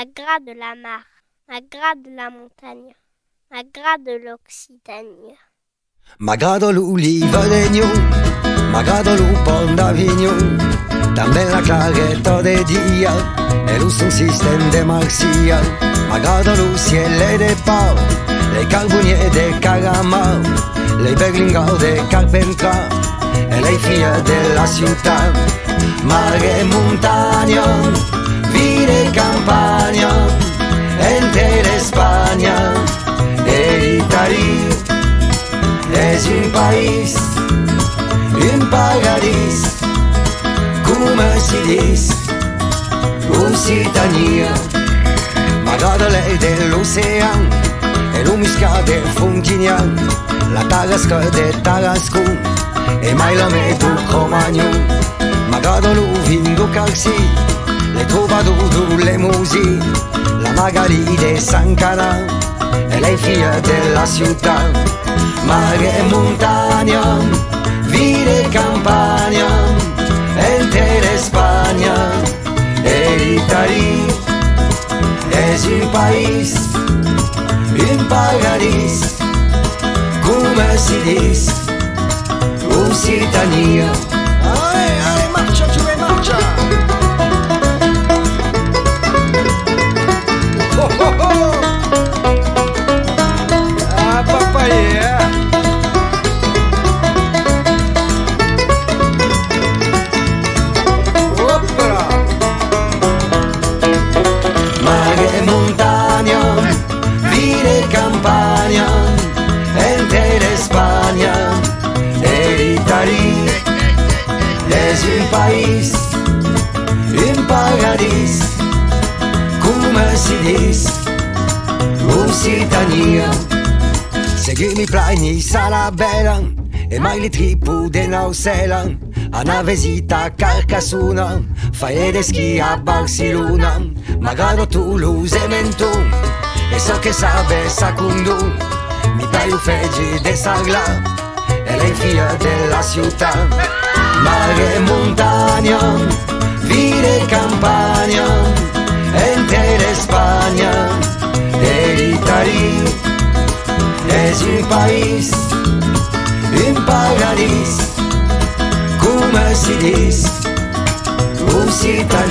à gras de la mare, à gras de la montagne, à gras de l'Occitanie. M'agrada l'uliva legno, m'agrada lu pont d'Avignon, també la claretta de dia e lo son système de Marcia. M'agrada lo ciel de pau, les carboniers de Caramau, les berlingau de Carpentras e le figlie della città. Mare e montagna, vide e campagna, intera Spagna e l'Italia. És un país, un paradís, come si dice, Occitania. M'agrada l'air de l'ocean e lo muscat de Fontignan, la tarasca de Tarascon e mai la metto Cromagnon. M'agrada lo vin do Carsi, le trovador le musi, la Magali de San Canal e le figlie della città. Mare e montagna, vide e campagna, intera Spagna e l'Italia. És un país, un paradís, come si dice, Occitania. Ale, marcia, giù e marcia! Oh, oh, oh! Ah, papaya! Mare e montagna, vide e campagna, intera Spagna e l'Italia. És un país, un paradís, come si dice, Occitania. Seguimi plani sarà bella e mai li tripu de Nausela. A una visita a Carcassona, fai de schi a Barcellona. Magari Toulouse e Menton, e so che sabe Sacundù. Mi dai un feggi de Sagla e le figlie della città. Mare e montagna, vide e campagna, intera Spagna e l'Italia. És un país, un paradís, come si dice, Occitania.